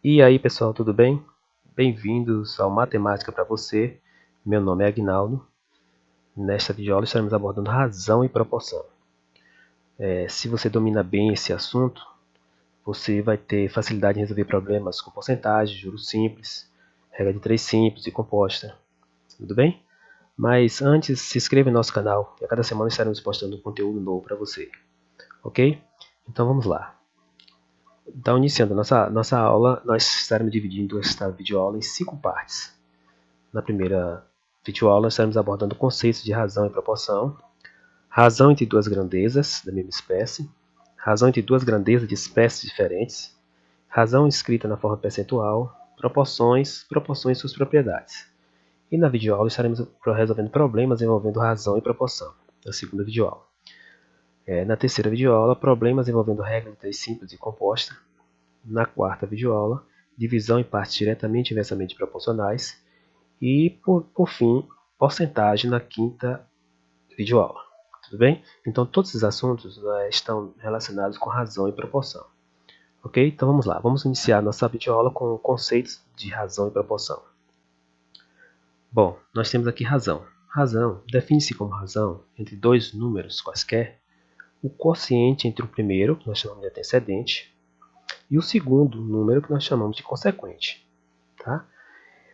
E aí pessoal, tudo bem? Bem-vindos ao Matemática para você. Meu nome é Aguinaldo. Nesta videoaula estaremos abordando razão e proporção. Se você domina bem esse assunto, você vai ter facilidade em resolver problemas com porcentagem, juros simples, regra de 3 simples e composta. Tudo bem? Mas antes, se inscreva em nosso canal e a cada semana estaremos postando conteúdo novo para você. Ok? Então vamos lá. Então, iniciando nossa aula, nós estaremos dividindo esta videoaula em 5 partes. Na primeira videoaula, nós estaremos abordando conceitos de razão e proporção, razão entre duas grandezas da mesma espécie, razão entre duas grandezas de espécies diferentes, razão escrita na forma percentual, proporções e suas propriedades. E na videoaula estaremos resolvendo problemas envolvendo razão e proporção, na segunda videoaula. Na terceira videoaula, problemas envolvendo regra de 3 simples e composta. Na quarta videoaula, divisão em partes diretamente e inversamente proporcionais. E, por fim, porcentagem na quinta videoaula. Tudo bem? Então, todos esses assuntos estão relacionados com razão e proporção. Ok? Então, vamos lá. Vamos iniciar nossa videoaula com conceitos de razão e proporção. Bom, nós temos aqui razão. Razão define-se como razão entre dois números quaisquer, o quociente entre o primeiro, que nós chamamos de antecedente, e o segundo número, que nós chamamos de consequente. Tá?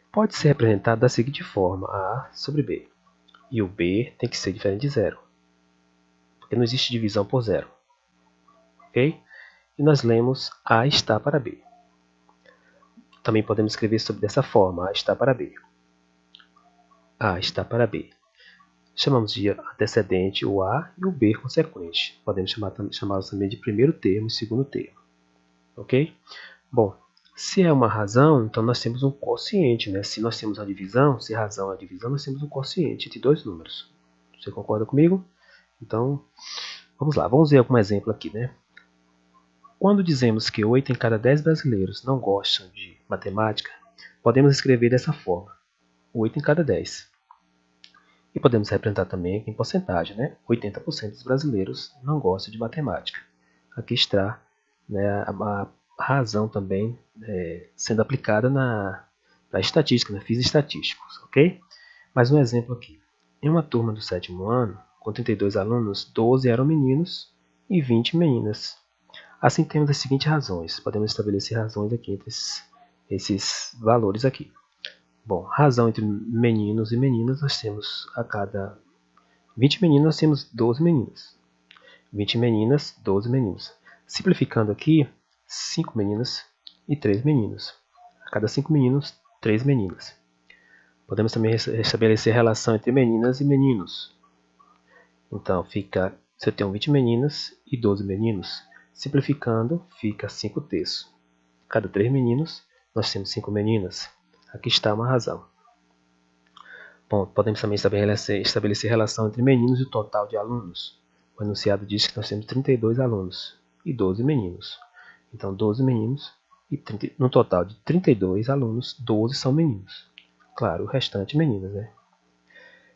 Pode ser representado da seguinte forma, A sobre B. E o B tem que ser diferente de zero, porque não existe divisão por zero. Ok? E nós lemos A está para B. Também podemos escrever dessa forma, A está para B. A está para B. Chamamos de antecedente o A e o B consequente. Podemos chamá-los também de primeiro termo e segundo termo. Ok? Bom, se é uma razão, então nós temos um quociente, né? Se nós temos a divisão, se razão é a divisão, nós temos um quociente entre dois números. Você concorda comigo? Então, vamos lá, vamos ver algum exemplo aqui, né? Quando dizemos que 8 em cada 10 brasileiros não gostam de matemática, podemos escrever dessa forma, 8 em cada 10. E podemos representar também em porcentagem, né? 80% dos brasileiros não gostam de matemática. Aqui está, né, a razão também sendo aplicada na estatística, na física estatística, ok? Mais um exemplo aqui. Em uma turma do 7º ano, com 32 alunos, 12 eram meninos e 20 meninas. Assim temos as seguintes razões. Podemos estabelecer razões aqui entre esses valores aqui. Bom, razão entre meninos e meninas, nós temos a cada 20 meninos, nós temos 12 meninas. 20 meninas, 12 meninos. Simplificando aqui, 5 meninas e 3 meninos. A cada 5 meninos, 3 meninas. Podemos também estabelecer relação entre meninas e meninos. Então, fica, se eu tenho 20 meninas e 12 meninos, simplificando, fica 5 terços. A cada 3 meninos, nós temos 5 meninas. Aqui está uma razão. Bom, podemos também estabelecer relação entre meninos e o total de alunos. O enunciado diz que nós temos 32 alunos e 12 meninos. Então, 12 meninos e no total de 32 alunos, 12 são meninos. Claro, o restante meninas, né?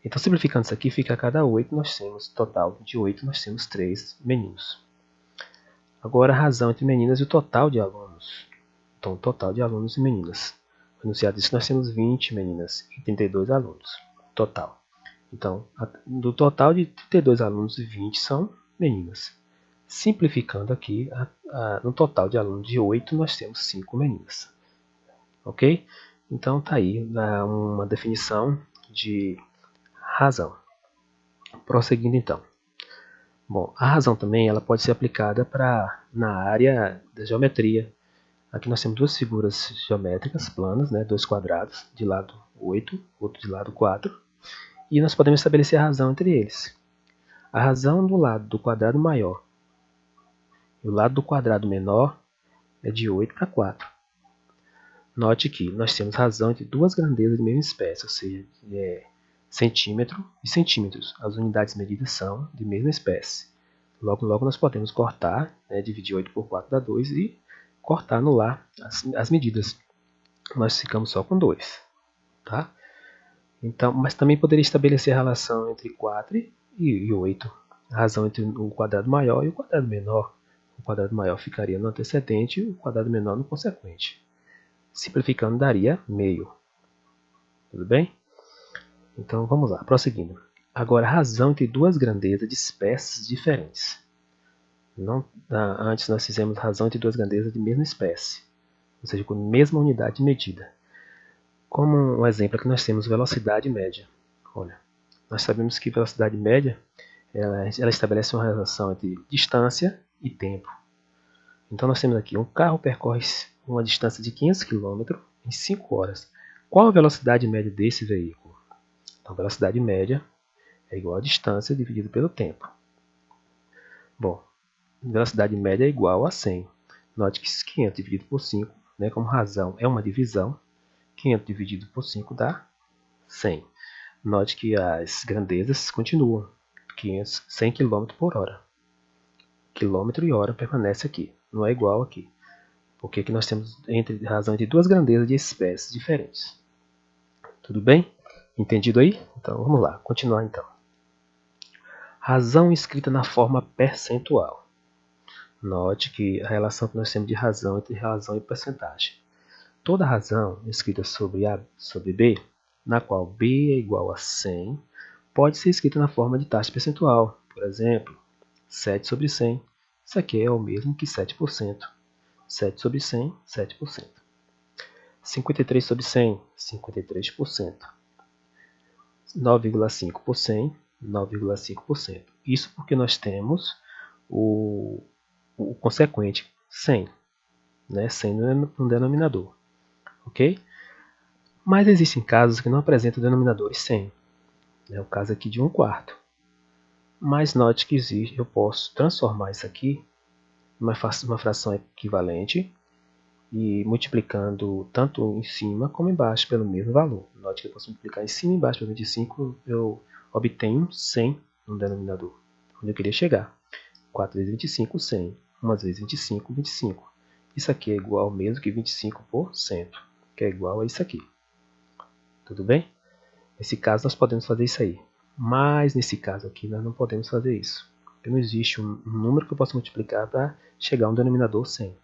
Então, simplificando isso aqui, fica a cada 8 nós temos, total de 8 nós temos 3 meninos. Agora, a razão entre meninas e o total de alunos. Então, o total de alunos e meninas. O enunciado diz que nós temos 20 meninas e 32 alunos. Total. Então, do total de 32 alunos, 20 são meninas. Simplificando aqui, no total de alunos de 8, nós temos 5 meninas. Ok? Então, está aí uma definição de razão. Prosseguindo, então. Bom, a razão também ela pode ser aplicada na área da geometria. Aqui nós temos duas figuras geométricas planas, né, dois quadrados, de lado 8, outro de lado 4. E nós podemos estabelecer a razão entre eles. A razão do lado do quadrado maior e o lado do quadrado menor é de 8 para 4. Note que nós temos razão entre duas grandezas de mesma espécie, ou seja, centímetro e centímetros. As unidades medidas são de mesma espécie. Logo nós podemos cortar, né, dividir 8 por 4 dá 2 e cortar, anular as medidas. Nós ficamos só com 2. Tá? Então, mas também poderia estabelecer a relação entre 4 e 8. A razão entre o quadrado maior e o quadrado menor. O quadrado maior ficaria no antecedente e o quadrado menor no consequente. Simplificando, daria meio. Tudo bem? Então, vamos lá, prosseguindo. Agora, a razão entre duas grandezas de espécies diferentes. Antes nós fizemos razão entre duas grandezas de mesma espécie, ou seja, com a mesma unidade de medida. Como um exemplo aqui nós temos velocidade média. Olha, nós sabemos que velocidade média ela estabelece uma relação entre distância e tempo. Então nós temos aqui um carro percorre uma distância de 500 km em 5 horas. Qual a velocidade média desse veículo? Então, a velocidade média é igual a distância dividido pelo tempo. Bom, velocidade média é igual a 100. Note que 500 dividido por 5, né, como razão é uma divisão, 500 dividido por 5 dá 100. Note que as grandezas continuam, 100 km por hora. Quilômetro e hora permanece aqui, não é igual aqui. Porque aqui nós temos razão entre duas grandezas de espécies diferentes. Tudo bem? Entendido aí? Então vamos lá, continuar então. Razão escrita na forma percentual. Note que a relação que nós temos de razão entre razão e percentagem. Toda razão escrita sobre A sobre B, na qual B é igual a 100, pode ser escrita na forma de taxa percentual. Por exemplo, 7 sobre 100. Isso aqui é o mesmo que 7%. 7 sobre 100, 7%. 53 sobre 100, 53%. 9,5 por 100, 9,5%. Isso porque nós temos o consequente 100, né? 100 no denominador, ok? Mas existem casos que não apresentam denominadores 100, é o caso aqui de 1/4. Mas note que existe, eu posso transformar isso aqui em uma fração equivalente e multiplicando tanto em cima como embaixo pelo mesmo valor. Note que eu posso multiplicar em cima e embaixo por 25, eu obtenho 100 no denominador, onde eu queria chegar. 4 vezes 25, 100. 1 vezes 25, 25. Isso aqui é igual ao mesmo que 25%, que é igual a isso aqui. Tudo bem? Nesse caso nós podemos fazer isso aí. Mas nesse caso aqui nós não podemos fazer isso. Porque não existe um número que eu possa multiplicar para chegar a um denominador 100.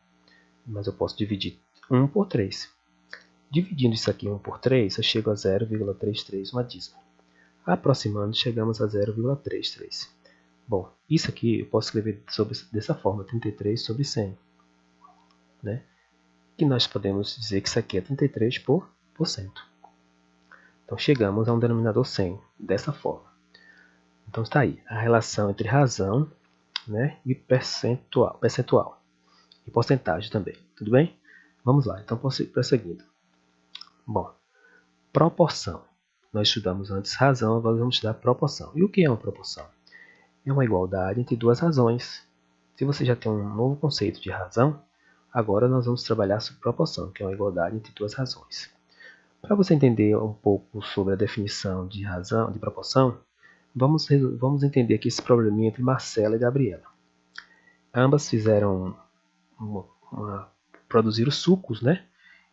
Mas eu posso dividir 1 por 3. Dividindo isso aqui 1 por 3, eu chego a 0,33, uma dízima. Aproximando, chegamos a 0,33. Bom, isso aqui eu posso escrever dessa forma, 33 sobre 100. Né? E nós podemos dizer que isso aqui é 33%. Então chegamos a um denominador 100, dessa forma. Então está aí, a relação entre razão, né, e percentual e porcentagem também. Tudo bem? Vamos lá, então prosseguindo. Bom, proporção. Nós estudamos antes razão, agora vamos estudar proporção. E o que é uma proporção? É uma igualdade entre duas razões. Se você já tem um novo conceito de razão, agora nós vamos trabalhar sobre proporção, que é uma igualdade entre duas razões. Para você entender um pouco sobre a definição de razão, de proporção, vamos entender aqui esse probleminha entre Marcela e Gabriela. Ambas fizeram produziram sucos, né?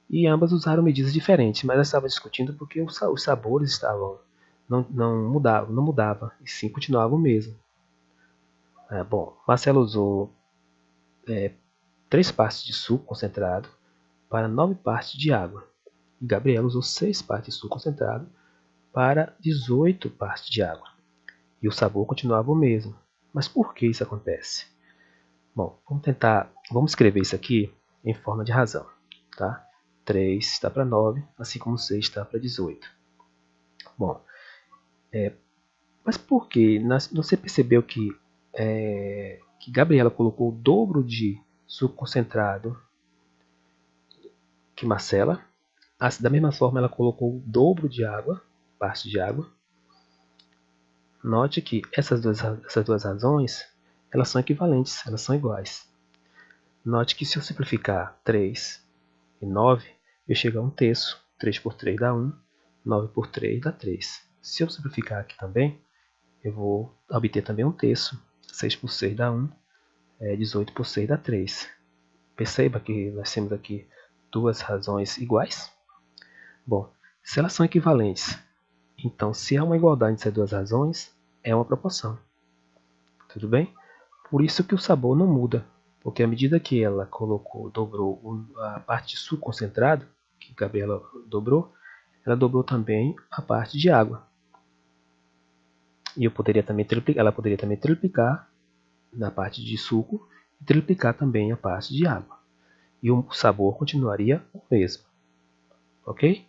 E ambas usaram medidas diferentes, mas elas estavam discutindo porque os sabores não mudava, e sim continuavam o mesmo. Bom, Marcela usou 3 partes de suco concentrado para 9 partes de água. E Gabriela usou 6 partes de suco concentrado para 18 partes de água. E o sabor continuava o mesmo. Mas por que isso acontece? Bom, vamos escrever isso aqui em forma de razão. Tá? 3 está para 9, assim como 6 está para 18. Bom, mas por que? Você percebeu que Gabriela colocou o dobro de suco concentrado que Marcela? Da mesma forma, ela colocou o dobro de água, parte de água. Note que essas duas razões, elas são equivalentes, elas são iguais. Note que se eu simplificar 3 e 9, eu chego a 1/3. 3 por 3 dá 1, 9 por 3 dá 3. Se eu simplificar aqui também, eu vou obter também 1/3. 6 por 6 dá 1, 18 por 6 dá 3. Perceba que nós temos aqui duas razões iguais. Bom, se elas são equivalentes Então, se há uma igualdade entre as duas razões, é uma proporção. Tudo bem? Por isso que o sabor não muda, porque à medida que ela dobrou a parte de suco concentrado, que a Gabriela dobrou, ela dobrou também a parte de água. E ela poderia também triplicar na parte de suco e triplicar também a parte de água. E o sabor continuaria o mesmo. Ok?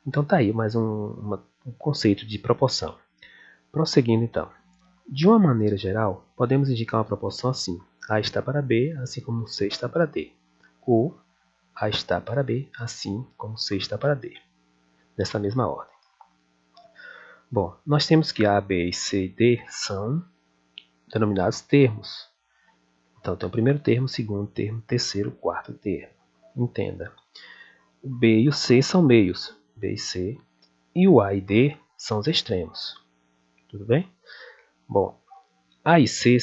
Então tá aí mais um conceito de proporção. Prosseguindo então. De uma maneira geral, podemos indicar uma proporção assim. A está para B, assim como C está para D. Ou A está para B, assim como C está para D. Nessa mesma ordem. Bom, nós temos que A, B, C e D são denominados termos. Então tem o primeiro termo, o segundo termo, o terceiro, o quarto termo. Entenda. O B e o C são meios, B e C, e o A e D são os extremos. Tudo bem? Bom, A e C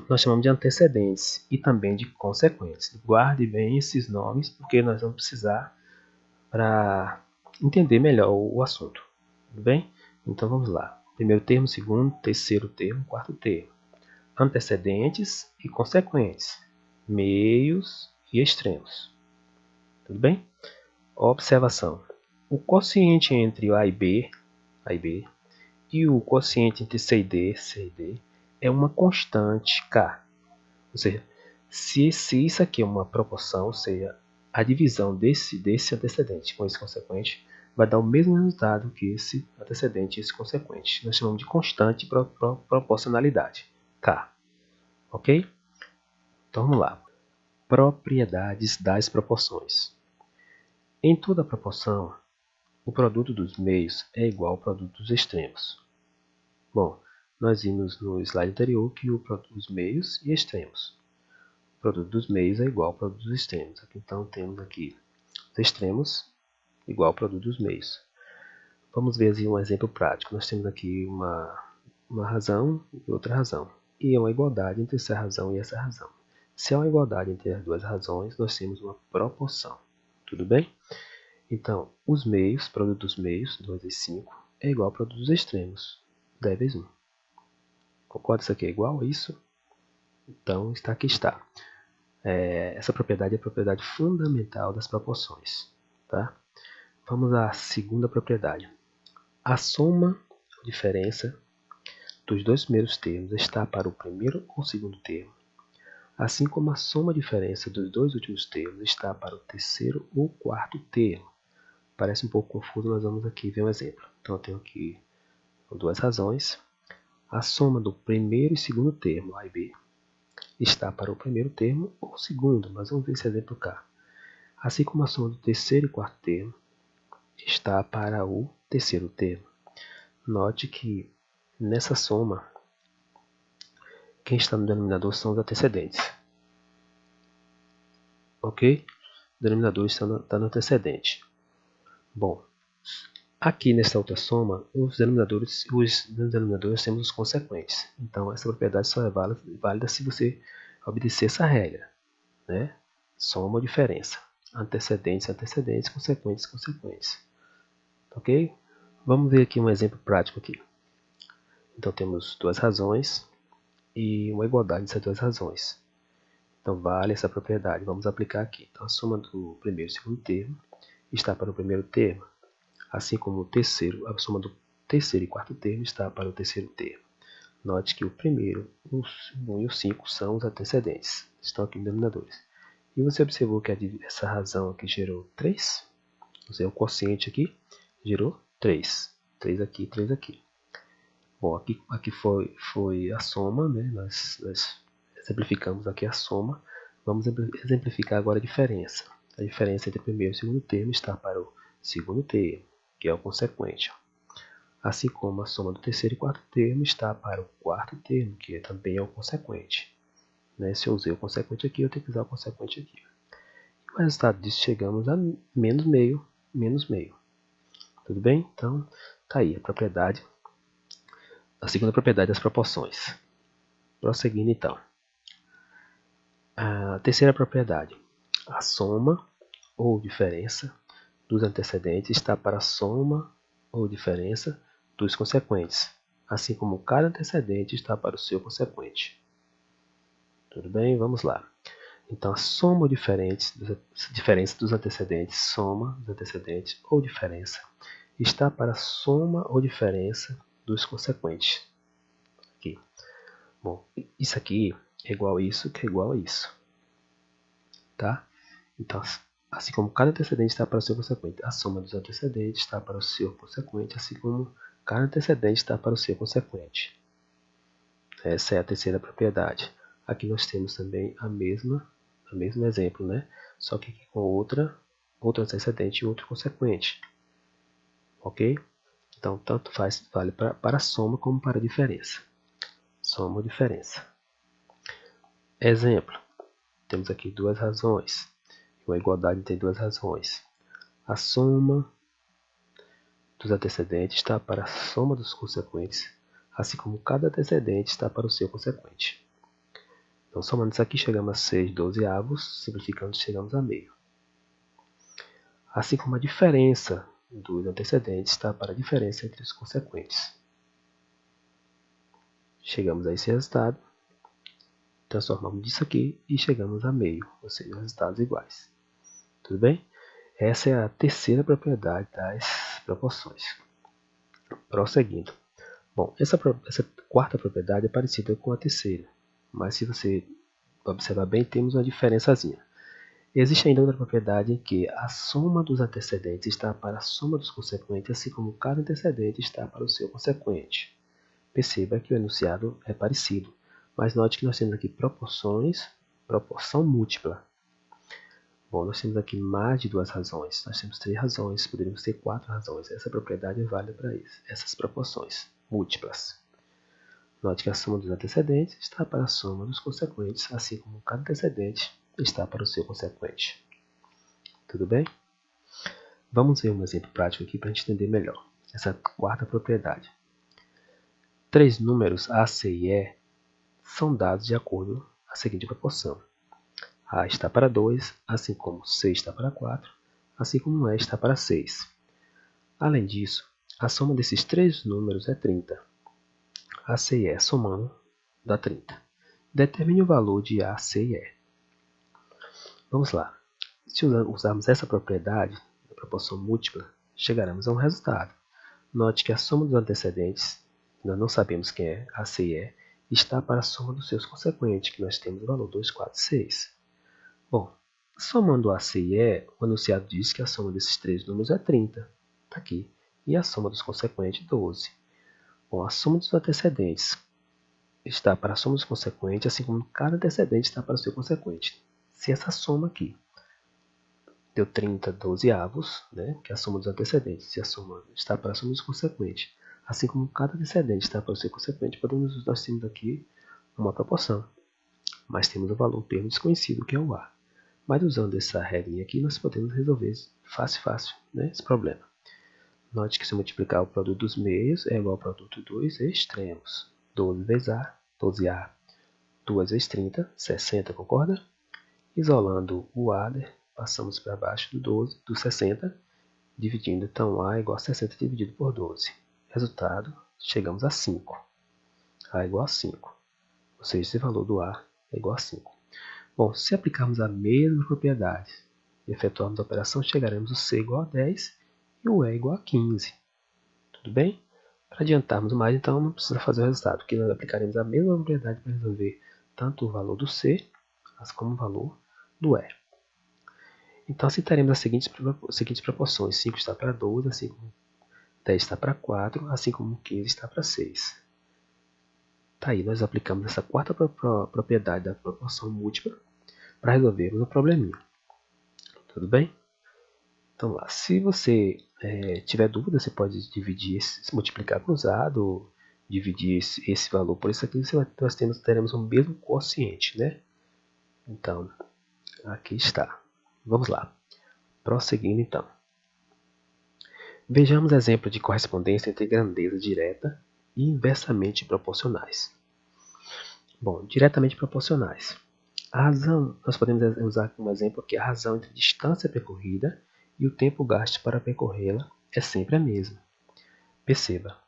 nós chamamos de antecedentes e também de consequentes. Guarde bem esses nomes, porque nós vamos precisar para entender melhor o assunto. Tudo bem? Então vamos lá. Primeiro termo, segundo, terceiro termo, quarto termo. Antecedentes e consequentes. Meios e extremos. Tudo bem? Observação. O quociente entre A e B e o quociente entre C e D é uma constante K. Ou seja, se isso aqui é uma proporção, ou seja, a divisão desse antecedente com esse consequente vai dar o mesmo resultado que esse antecedente e esse consequente. Nós chamamos de constante proporcionalidade, K. Ok? Então vamos lá. Propriedades das proporções. Em toda proporção, o produto dos meios é igual ao produto dos extremos. Bom, nós vimos no slide anterior que o produto dos meios e extremos. O produto dos meios é igual ao produto dos extremos. Então temos aqui os extremos igual ao produto dos meios. Vamos ver assim, um exemplo prático. Nós temos aqui uma razão e outra razão. E é uma igualdade entre essa razão e essa razão. Se há uma igualdade entre as duas razões, nós temos uma proporção. Tudo bem? Então, os meios, produto dos meios, 2 vezes 5, é igual ao produto dos extremos, 10 vezes 1. Concorda? Isso aqui é igual a isso? Então, aqui está. Essa propriedade é a propriedade fundamental das proporções. Tá? Vamos à segunda propriedade. A soma ou diferença dos dois primeiros termos está para o primeiro ou segundo termo, assim como a soma ou diferença dos dois últimos termos está para o terceiro ou quarto termo. Parece um pouco confuso, nós vamos aqui ver um exemplo. Então eu tenho aqui duas razões. A soma do primeiro e segundo termo, A e B, está para o primeiro termo ou segundo, mas vamos ver esse exemplo cá. Assim como a soma do terceiro e quarto termo está para o terceiro termo. Note que nessa soma, quem está no denominador são os antecedentes. Ok? O denominador está no antecedente. Bom, aqui nessa outra soma, os denominadores temos os consequentes. Então essa propriedade só é válida se você obedecer essa regra, né? Soma ou diferença. Antecedentes, antecedentes, consequentes, consequentes. Ok? Vamos ver aqui um exemplo prático aqui. Então temos duas razões e uma igualdade dessas duas razões. Então vale essa propriedade. Vamos aplicar aqui. Então a soma do primeiro e segundo termo está para o primeiro termo, assim como a soma do terceiro e quarto termo está para o terceiro termo. Note que o primeiro, o 1 e o 5 são os antecedentes, estão aqui em denominadores. E você observou que essa razão aqui gerou 3? Ou seja, o quociente aqui gerou 3. 3 aqui, 3 aqui. Bom, aqui foi a soma, né? Nós exemplificamos aqui a soma. Vamos exemplificar agora a diferença. A diferença entre o primeiro e o segundo termo está para o segundo termo, que é o consequente. Assim como a soma do terceiro e quarto termo está para o quarto termo, que também é o consequente. Né? Se eu usei o consequente aqui, eu tenho que usar o consequente aqui. E o resultado disso, chegamos a menos meio, menos meio. Tudo bem? Então, tá aí a segunda propriedade das proporções. Prosseguindo então. A terceira propriedade. A soma ou diferença dos antecedentes está para a soma ou diferença dos consequentes, assim como cada antecedente está para o seu consequente. Tudo bem? Vamos lá. Então, a soma ou diferença dos antecedentes, soma dos antecedentes ou diferença, está para a soma ou diferença dos consequentes. Aqui. Bom, isso aqui é igual a isso, que é igual a isso. Tá? Então, assim como cada antecedente está para o seu consequente, a soma dos antecedentes está para o seu consequente, assim como cada antecedente está para o seu consequente. Essa é a terceira propriedade. Aqui nós temos também o mesmo exemplo, né? Só que aqui com outro antecedente e outro consequente. Ok? Então, tanto vale para a soma como para a diferença. Soma ou diferença. Exemplo. Temos aqui duas razões. Uma igualdade tem duas razões. A soma dos antecedentes está para a soma dos consequentes, assim como cada antecedente está para o seu consequente. Então, somando isso aqui, chegamos a 6 dozeavos, simplificando, chegamos a meio. Assim como a diferença dos antecedentes está para a diferença entre os consequentes. Chegamos a esse resultado, transformamos isso aqui e chegamos a meio, ou seja, resultados iguais. Tudo bem? Essa é a terceira propriedade das proporções. Prosseguindo. Bom, essa quarta propriedade é parecida com a terceira, mas se você observar bem, temos uma diferençazinha. Existe ainda outra propriedade em que a soma dos antecedentes está para a soma dos consequentes, assim como cada antecedente está para o seu consequente. Perceba que o enunciado é parecido, mas note que nós temos aqui proporção múltipla. Bom, nós temos aqui mais de duas razões. Nós temos 3 razões, poderíamos ter 4 razões. Essa propriedade é válida para essas proporções múltiplas. Note que a soma dos antecedentes está para a soma dos consequentes, assim como cada antecedente está para o seu consequente. Tudo bem? Vamos ver um exemplo prático aqui para a gente entender melhor essa quarta propriedade. 3 números A, C e E são dados de acordo com a seguinte proporção. A está para 2, assim como C está para 4, assim como E está para 6. Além disso, a soma desses 3 números é 30. A, C e E somando dá 30. Determine o valor de A, C e E. Vamos lá. Se usarmos essa propriedade, da proporção múltipla, chegaremos a um resultado. Note que a soma dos antecedentes, nós não sabemos quem é, A, C e E, está para a soma dos seus consequentes, que nós temos o valor 2, 4, 6. Bom, somando A, C e E, o enunciado diz que a soma desses 3 números é 30. Está aqui. E a soma dos consequentes, 12. Bom, a soma dos antecedentes está para a soma dos consequentes, assim como cada antecedente está para o seu consequente. Se essa soma aqui deu 30 dozeavos, né, que é a soma dos antecedentes, se a soma está para a soma dos consequentes, assim como cada antecedente está para o seu consequente, nós temos aqui uma proporção. Mas temos o valor, um termo desconhecido, que é o A. Mas usando essa regrinha aqui, nós podemos resolver fácil, né, esse problema. Note que se multiplicar o produto dos meios é igual ao produto dos extremos. 12 vezes A, 12A, 2 vezes 30, 60, concorda? Isolando o A, passamos para baixo do 12, do 60, dividindo, então A é igual a 60 dividido por 12. Resultado, chegamos a 5. A é igual a 5. Ou seja, esse valor do A é igual a 5. Bom, se aplicarmos a mesma propriedade e efetuarmos a operação, chegaremos ao C igual a 10 e o E igual a 15. Tudo bem? Para adiantarmos mais, então, não precisa fazer o resultado, porque nós aplicaremos a mesma propriedade para resolver tanto o valor do C, como o valor do E. Então, assim teremos as seguintes proporções. 5 está para 12, assim como 10 está para 4, assim como 15 está para 6. Tá aí, nós aplicamos essa quarta propriedade da proporção múltipla para resolvermos o probleminha. Tudo bem? Então, lá, se você tiver dúvida, você pode dividir, multiplicar cruzado, ou dividir esse valor por isso aqui, nós teremos o mesmo quociente, né? Então, aqui está. Vamos lá. Prosseguindo, então. Vejamos exemplo de correspondência entre grandeza direta e inversamente proporcionais. Bom, diretamente proporcionais. A razão, nós podemos usar como exemplo que a razão entre a distância percorrida e o tempo gasto para percorrê-la é sempre a mesma. Perceba,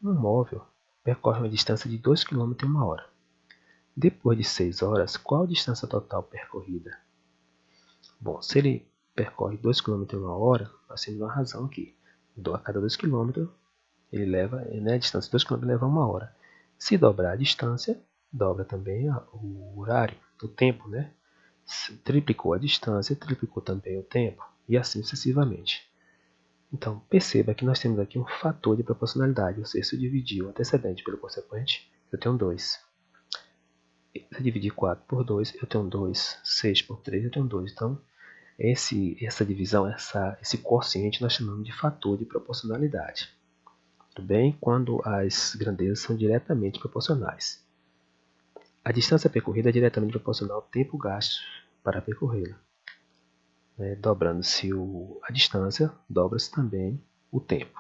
Um móvel percorre uma distância de 2 km em 1 hora. Depois de 6 horas, qual a distância total percorrida? Bom, se ele percorre 2 km em 1 hora, nós temos uma razão aqui. A cada 2 km, ele leva, a distância de 2 km leva 1 hora. Se dobrar a distância, dobra também o horário, o tempo, né? Se triplicou a distância, triplicou também o tempo, e assim sucessivamente. Então, perceba que nós temos aqui um fator de proporcionalidade, ou seja, se eu dividir o antecedente pelo consequente, eu tenho 2. Se eu dividir 4 por 2, eu tenho 2. 6 por 3, eu tenho 2. Então, essa divisão, esse quociente, nós chamamos de fator de proporcionalidade. Tudo bem? Quando as grandezas são diretamente proporcionais. A distância percorrida é diretamente proporcional ao tempo gasto para percorrê-la. Dobrando-se a distância, dobra-se também o tempo.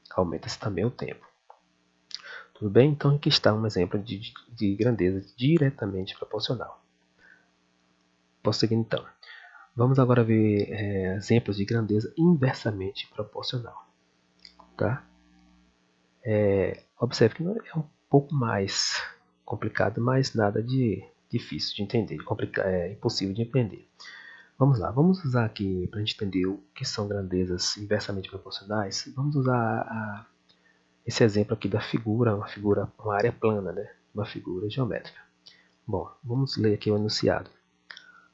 Aumenta-se também o tempo. Tudo bem? Então aqui está um exemplo de grandeza diretamente proporcional. Posso seguir então. Vamos agora ver exemplos de grandeza inversamente proporcional. Tá? Observe que é um pouco mais complicado, mas nada de difícil de entender, impossível de entender. Vamos lá, vamos usar aqui, para a gente entender o que são grandezas inversamente proporcionais, vamos usar esse exemplo aqui da figura, uma área plana, né? Uma figura geométrica. Bom, vamos ler aqui o enunciado.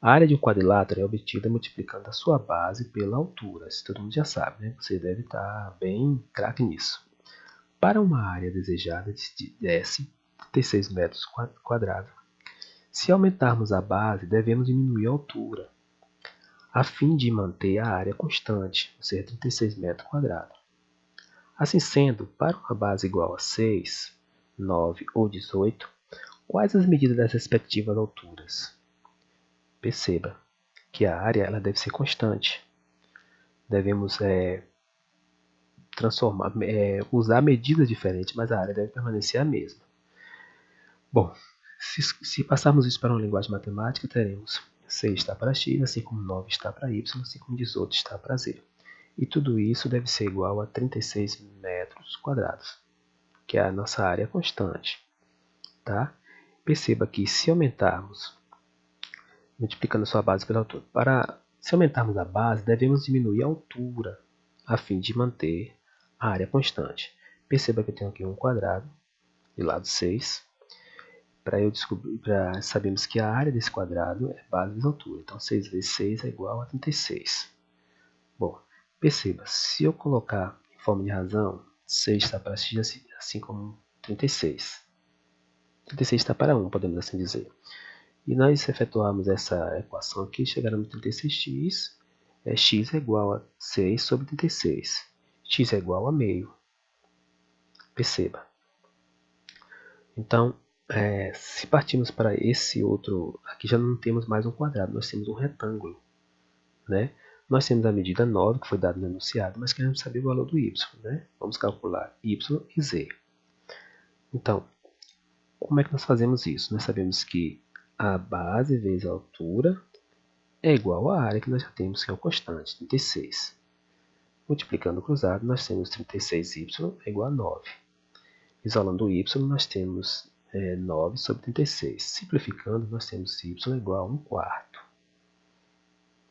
A área de um quadrilátero é obtida multiplicando a sua base pela altura. Isso todo mundo já sabe, né? Você deve estar bem craque nisso. Para uma área desejada de 36 metros quadrados, se aumentarmos a base, devemos diminuir a altura, a fim de manter a área constante, ou seja, 36 metros quadrados. Assim sendo, para uma base igual a 6, 9 ou 18, quais as medidas das respectivas alturas? Perceba que a área ela deve ser constante. Devemos usar medidas diferentes, mas a área deve permanecer a mesma. Bom, se passarmos isso para uma linguagem matemática, teremos 6 está para x, assim como 9 está para y, assim como 18 está para z. E tudo isso deve ser igual a 36 metros quadrados, que é a nossa área constante. Tá? Perceba que se aumentarmos, multiplicando sua base pela altura, se aumentarmos a base, devemos diminuir a altura, a fim de manter a área constante. Perceba que eu tenho aqui um quadrado, de lado 6. Sabemos que a área desse quadrado é base vezes altura. Então, 6 vezes 6 é igual a 36. Bom, perceba, se eu colocar em forma de razão, 6 está para x, assim como 36. 36 está para 1, podemos assim dizer. E nós efetuarmos essa equação aqui, chegaremos a 36x, x é igual a 6 sobre 36. X é igual a meio. Perceba. Então, se partirmos para esse outro, aqui já não temos mais um quadrado, nós temos um retângulo. Né? Nós temos a medida 9, que foi dada no enunciado, mas queremos saber o valor do y. Né? Vamos calcular y e z. Então, como é que nós fazemos isso? Nós sabemos que a base vezes a altura é igual à área que nós já temos, que é o constante, 36. Multiplicando o cruzado, nós temos 36y é igual a 9. Isolando o y, nós temos 9 sobre 36. Simplificando, nós temos y igual a 1/4.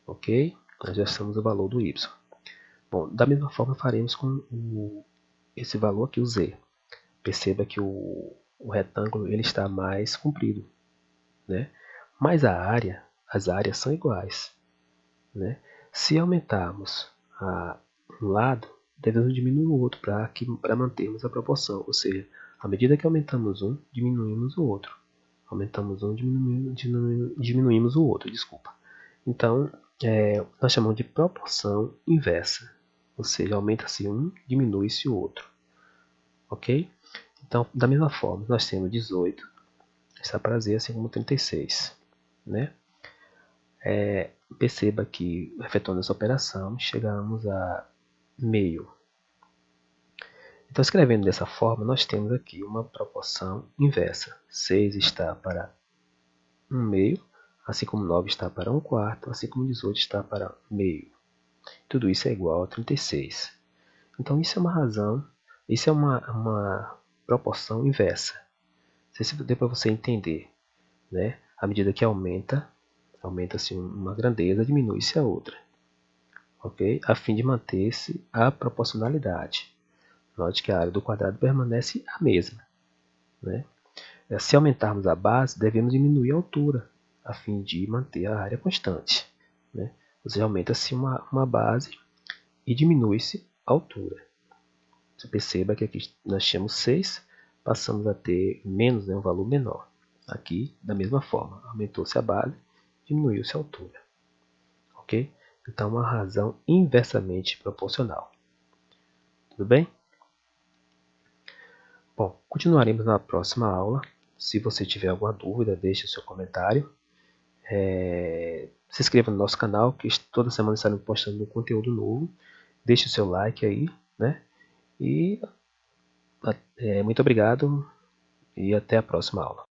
Ok? Nós já achamos o valor do y. Bom, da mesma forma faremos com esse valor aqui, o z. Perceba que o retângulo ele está mais comprido. Né? Mas as áreas são iguais. Né? Se aumentarmos um lado, devemos diminuir o outro para mantermos a proporção. Ou seja, à medida que aumentamos um, diminuímos o outro. Aumentamos um, diminuímos o outro, desculpa. Então, nós chamamos de proporção inversa. Ou seja, aumenta-se um, diminui-se o outro. Ok? Então, da mesma forma, nós temos 18, está para z, assim como 36. Né? Perceba que, efetuando essa operação, chegamos a meio. Então, escrevendo dessa forma, nós temos aqui uma proporção inversa. 6 está para 1 meio, assim como 9 está para 1/4, assim como 18 está para meio. Tudo isso é igual a 36. Então, isso é uma razão Isso é uma proporção inversa. Não sei se deu para você entender, né? À medida que aumenta-se uma grandeza, diminui-se a outra, ok? A fim de manter-se a proporcionalidade. Note que a área do quadrado permanece a mesma, né? Se aumentarmos a base, devemos diminuir a altura, a fim de manter a área constante, né? Ou seja, aumenta-se uma base e diminui-se a altura. Você perceba que aqui nós tínhamos 6, passamos a ter menos, né, um valor menor. Aqui, da mesma forma, aumentou-se a base, diminuiu-se a altura. Ok? Então, uma razão inversamente proporcional. Tudo bem? Bom, continuaremos na próxima aula. Se você tiver alguma dúvida, deixe o seu comentário. Se inscreva no nosso canal, que toda semana estaremos postando um conteúdo novo. Deixe o seu like aí, né? E muito obrigado e até a próxima aula.